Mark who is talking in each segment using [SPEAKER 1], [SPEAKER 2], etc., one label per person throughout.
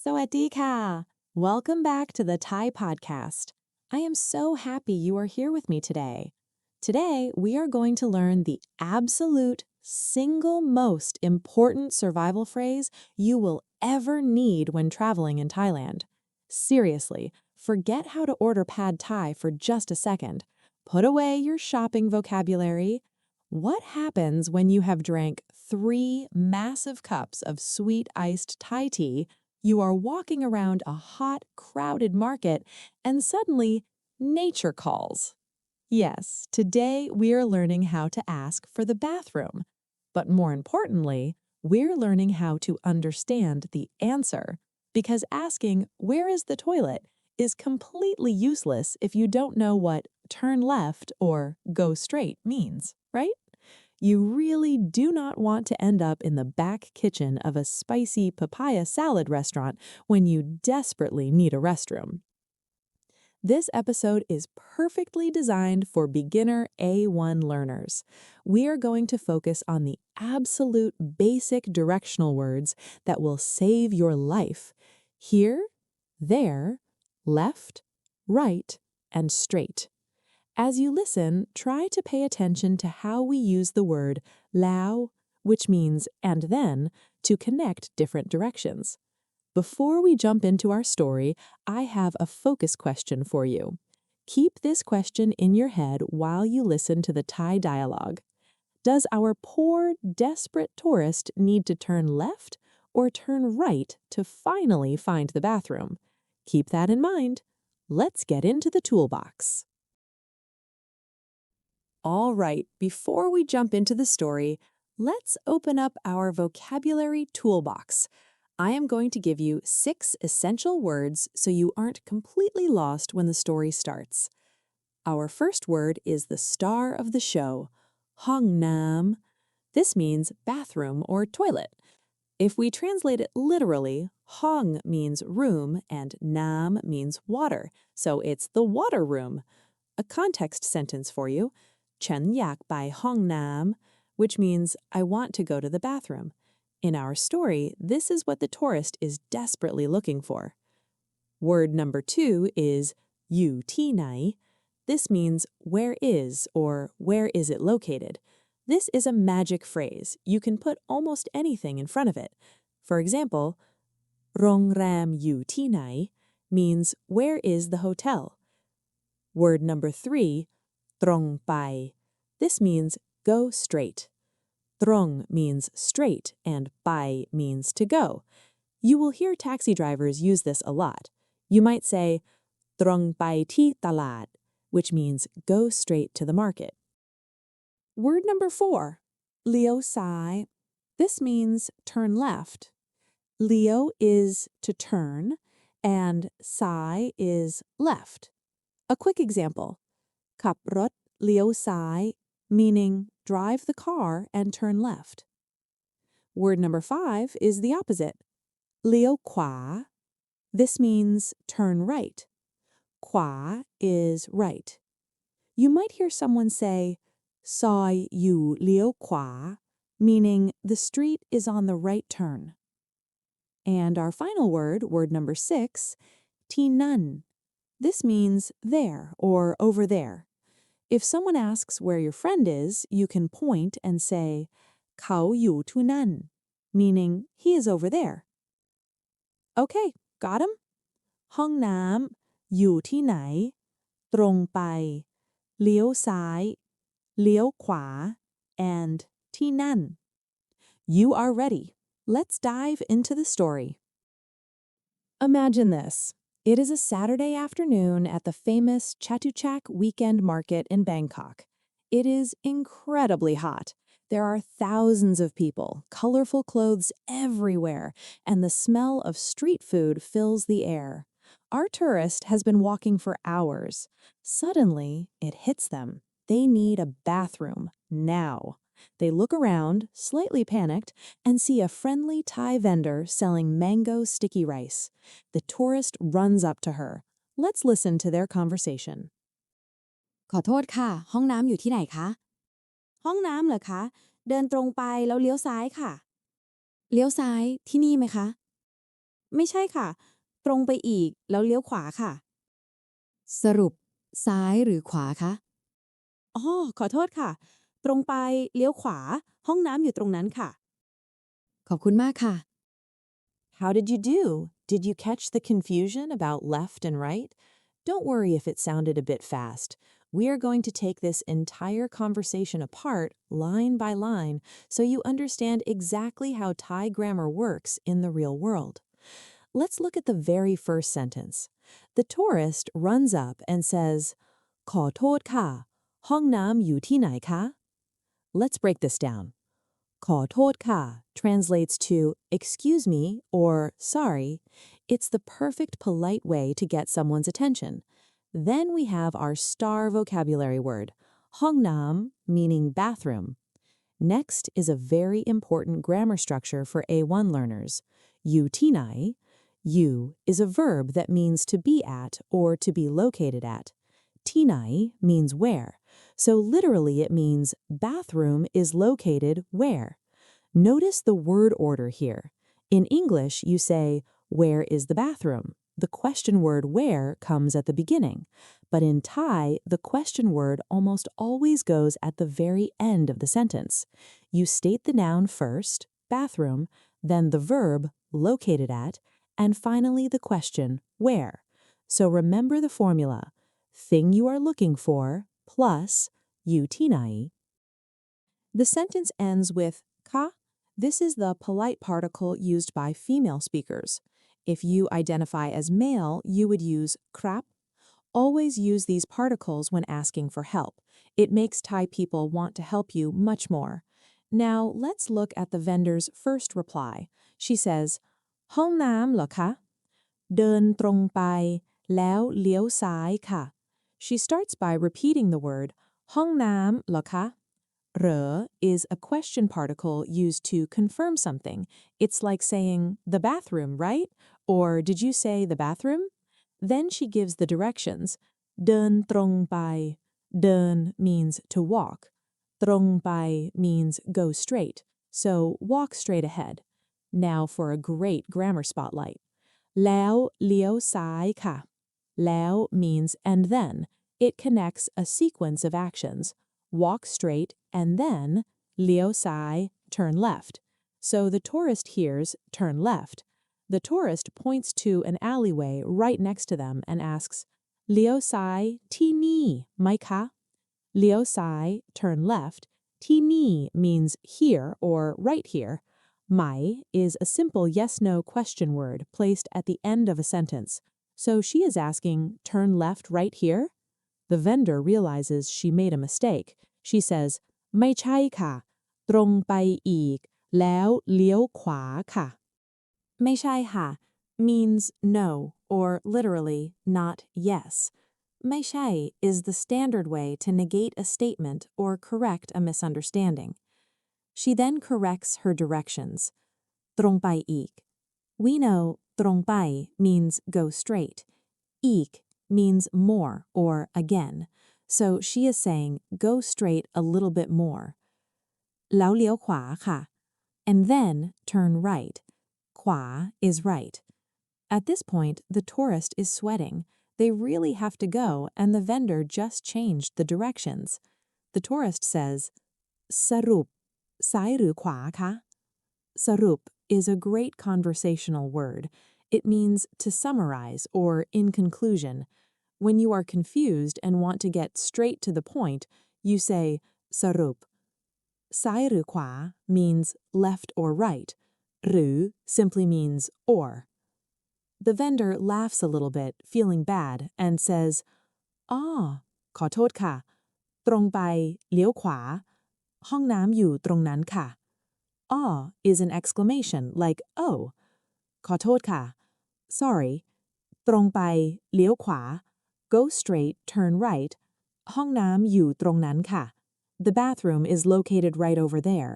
[SPEAKER 1] สวัสดีค่ะ Welcome back to the Thai podcast. I am so happy you are here with me today. Today, we are going to learn the absolute single most important survival phrase you will ever need when traveling in Thailand. Seriously, forget how to order pad Thai for just a second. Put away your shopping vocabulary. What happens when you have drank 3 massive cups of sweet iced Thai tea? You are walking around a hot, crowded market, and suddenly, nature calls. Yes, today we're learning how to ask for the bathroom. But more importantly, we're learning how to understand the answer. Because asking, "Where is the toilet?" is completely useless if you don't know what turn left or go straight means, right? You really do not want to end up in the back kitchen of a spicy papaya salad restaurant when you desperately need a restroom. This episode is perfectly designed for beginner A1 learners. We are going to focus on the absolute basic directional words that will save your life. Here, there, left, right, and straight. As you listen, try to pay attention to how we use the word lao, which means and then, to connect different directions. Before we jump into our story, I have a focus question for you. Keep this question in your head while you listen to the Thai dialogue. Does our poor, desperate tourist need to turn left or turn right to finally find the bathroom? Keep that in mind. Let's get into the toolbox. All right, before we jump into the story, let's open up our vocabulary toolbox. I am going to give you 6 essential words so you aren't completely lost when the story starts. Our first word is the star of the show, Hong Nam. This means bathroom or toilet. If we translate it literally, Hong means room and Nam means water, so it's the water room. A context sentence for you. ฉันอยากไปห้องน้ำ which means I want to go to the bathroom. In our story, this is what the tourist is desperately looking for. Word number 2 is อยู่ที่ไหน. This means where is or where is it located. This is a magic phrase. You can put almost anything in front of it. For example, โรงแรมอยู่ที่ไหน means where is the hotel. Word number 3, ตรงไป. This means go straight. Trong means straight and pai means to go. You will hear taxi drivers use this a lot. You might say, Trong pai thi talat, which means go straight to the market. Word number 4, Leo sai. This means turn left. Leo is to turn and sai is left. A quick example. ขับรถเลี้ยวซ้าย meaning drive the car and turn left. Word number 5 is the opposite. เลี้ยวขวา This means turn right. ขวา is right. You might hear someone say ซอยอยู่เลี้ยวขวา meaning the street is on the right turn. And our final word, word number 6, ที่นั่น. This means there or over there. If someone asks where your friend is, you can point and say, เขาอยู่ที่นั่น, meaning he is over there. Okay, got him? ห้องน้ำอยู่ที่ไหน ตรงไป เลี้ยวซ้าย เลี้ยวขวา and ที่นั่น. You are ready. Let's dive into the story. Imagine this. It is a Saturday afternoon at the famous Chatuchak Weekend Market in Bangkok. It is incredibly hot. There are thousands of people, colorful clothes everywhere, and the smell of street food fills the air. Our tourist has been walking for hours. Suddenly, it hits them. They need a bathroom, now. They look around, slightly panicked, and see a friendly Thai vendor selling mango sticky rice. The tourist runs up to her. Let's listen to their conversation.
[SPEAKER 2] ขอโทษค่ะห้องน้ำอยู่ที่ไหนคะห้องน้ำเหรอคะเดินตรงไปแล้วเลี้ยวซ้ายค่ะเลี้ยวซ้ายที่นี่ไหมคะ ไม่ใช่ค่ะตรงไปอีกแล้วเลี้ยวขวาค่ะ
[SPEAKER 1] สรุปซ้ายหรือขวาคะ
[SPEAKER 2] อ๋อขอโทษค่ะตรงไปเลี้ยวขวาห้องน้ำอยู่ตรงนั้นค่ะ
[SPEAKER 1] ขอบคุณมากค่ะ
[SPEAKER 3] How did you do? Did you catch the confusion about left and right? Don't worry if it sounded a bit fast. We are going to take this entire conversation apart, line by line, so you understand exactly how Thai grammar works in the real world. Let's look at the very first sentence. The tourist runs up and says, ขอโทษค่ะห้องน้ำอยู่ที่ไหนคะ Let's break this down. ขอโทษค่ะ translates to excuse me or sorry. It's the perfect polite way to get someone's attention. Then we have our star vocabulary word, ห้องน้ำ meaning bathroom. Next is a very important grammar structure for A1 learners. You tinai. You is a verb that means to be at or to be located at. Tinai means where. So literally it means bathroom is located where. Notice the word order here. In English, you say, where is the bathroom? The question word where comes at the beginning. But in Thai, the question word almost always goes at the very end of the sentence. You state the noun first, bathroom, then the verb, located at, and finally the question, where. So remember the formula. Thing you are looking for plus you tinai. The sentence ends with ka. This is the polite particle used by female speakers. If you identify as male, you would use krap. Always use these particles when asking for help. It makes Thai people want to help you much more. Now, let's look at the vendor's first reply. She says, ห้องน้ำเหรอคะ เดินตรงไปแล้วเลี้ยวซ้ายค่ะ She starts by repeating the word ห้องน้ำเหรอคะ Re is a question particle used to confirm something. It's like saying, the bathroom, right? Or did you say the bathroom? Then she gives the directions. เดินตรงไป เดิน means to walk. ตรงไป means go straight. So walk straight ahead. Now for a great grammar spotlight. แล้วเลี้ยวซ้ายค่ะ แล้ว means and then. It connects a sequence of actions. Walk straight and then เลี้ยวซ้าย turn left. So the tourist hears turn left. The tourist points to an alleyway right next to them and asks, เลี้ยวซ้ายที่นี่ไหมคะ เลี้ยวซ้าย turn left. ที่นี่ means here or right here. Mai is a simple yes-no question word placed at the end of a sentence. So she is asking, turn left right here? The vendor realizes she made a mistake. She says, ไม่ใช่ค่ะ ตรงไปอีก แล้วเลี้ยวขวาค่ะ ไม่ใช่ค่ะ means no, or literally, not yes. ไม่ใช่ is the standard way to negate a statement or correct a misunderstanding. She then corrects her directions. ตรงไปอีก We know ตรงไป means go straight. อีก means more or again. So she is saying go straight a little bit more. แล้วเลี้ยวขวาค่ะ and then turn right. ขวา is right. At this point, the tourist is sweating. They really have to go, and the vendor just changed the directions. The tourist says, สรุปซ้ายหรือขวาคะ Sarup is a great conversational word. It means to summarize or in conclusion. When you are confused and want to get straight to the point, you say sarup. Sai หรือขวา means left or right. หรือ simply means or. The vendor laughs a little bit, feeling bad, and says, อ๋อขอโทษค่ะ ตรงไปเลี้ยวขวา ห้องน้ำอยู่ตรงนั้นค่ะ Ah is an exclamation like oh. ขอโทษค่ะ Sorry. ตรงไปเลี้ยวขวา Go straight, turn right. ห้องน้ำอยู่ตรงนั้นค่ะ The bathroom is located right over there.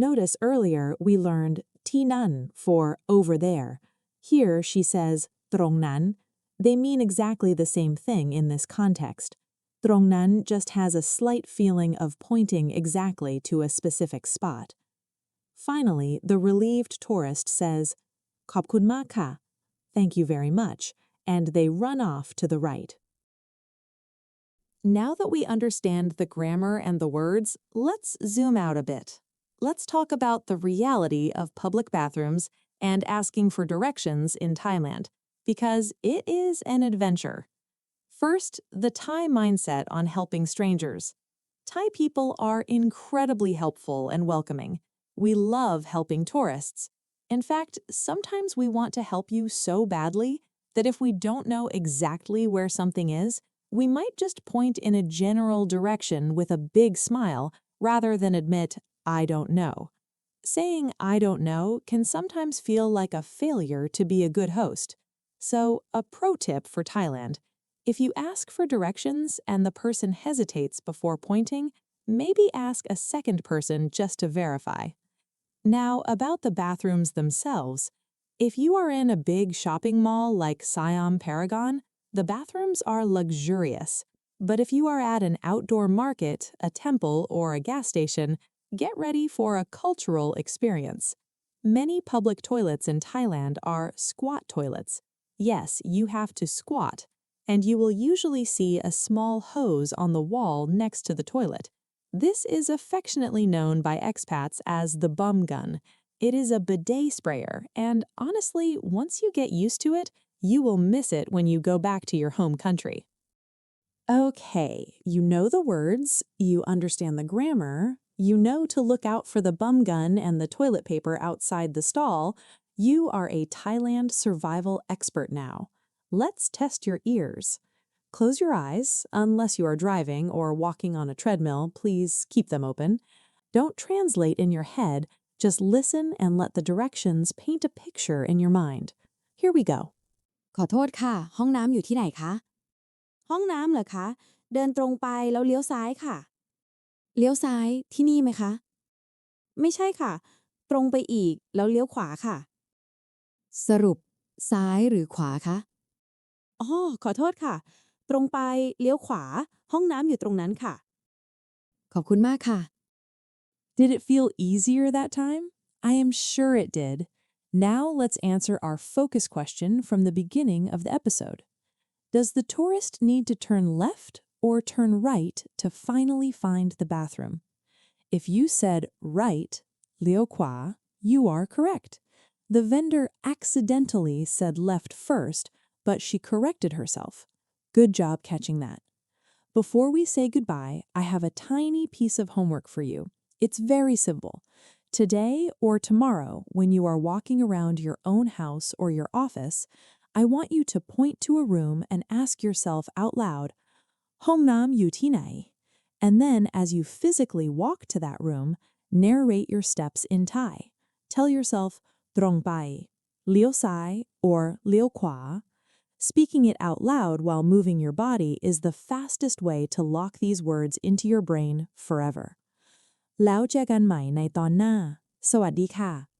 [SPEAKER 3] Notice earlier we learned tinan for over there. Here she says ตรงนั้น They mean exactly the same thing in this context. ตรงนั้น just has a slight feeling of pointing exactly to a specific spot. Finally, the relieved tourist says, ขอบคุณมากค่ะ Thank you very much. And they run off to the right.
[SPEAKER 1] Now that we understand the grammar and the words, let's zoom out a bit. Let's talk about the reality of public bathrooms and asking for directions in Thailand, because it is an adventure. First, the Thai mindset on helping strangers. Thai people are incredibly helpful and welcoming. We love helping tourists. In fact, sometimes we want to help you so badly that if we don't know exactly where something is, we might just point in a general direction with a big smile rather than admit, I don't know. Saying I don't know can sometimes feel like a failure to be a good host. So, a pro tip for Thailand. If you ask for directions and the person hesitates before pointing, maybe ask a second person just to verify. Now, about the bathrooms themselves. If you are in a big shopping mall like Siam Paragon, the bathrooms are luxurious. But if you are at an outdoor market, a temple, or a gas station, get ready for a cultural experience. Many public toilets in Thailand are squat toilets. Yes, you have to squat, and you will usually see a small hose on the wall next to the toilet. This is affectionately known by expats as the bum gun. It is a bidet sprayer, and honestly, once you get used to it, you will miss it when you go back to your home country. Okay, you know the words, you understand the grammar, you know to look out for the bum gun and the toilet paper outside the stall. You are a Thailand survival expert now. Let's test your ears. Close your eyes, unless you are driving or walking on a treadmill, please keep them open. Don't translate in your head, just listen and let the directions paint a picture in your mind. Here we go.
[SPEAKER 2] ขอโทษค่ะ ห้องน้ำอยู่ที่ไหนคะ ห้องน้ำเหรอคะ เดินตรงไปแล้วเลี้ยวซ้ายค่ะ เลี้ยวซ้ายที่นี่ไหมคะ ไม่ใช่ค่ะ ตรงไปอีกแล้วเลี้ยวขวาค่ะ สรุปซ้ายหรือขวาคะอ๋อขอโทษค่ะ ตรงไปเลี้ยวขวา ห้องน้ำอยู่ตรงนั้นค่ะ ขอบคุณมากค่ะ
[SPEAKER 1] Did it feel easier that time? I am sure it did. Now let's answer our focus question from the beginning of the episode. Does the tourist need to turn left or turn right to finally find the bathroom? If you said right, liu kwa, you are correct. The vendor accidentally said left first, but she corrected herself. Good job catching that. Before we say goodbye, I have a tiny piece of homework for you. It's very simple. Today or tomorrow, when you are walking around your own house or your office, I want you to point to a room and ask yourself out loud, Hongnam yu ti nai? And then as you physically walk to that room, narrate your steps in Thai. Tell yourself, Drong pai, liu sai, or liu kwa. Speaking it out loud while moving your body is the fastest way to lock these words into your brain forever. แล้วเจอกันใหม่ในตอนหน้า สวัสดีค่ะ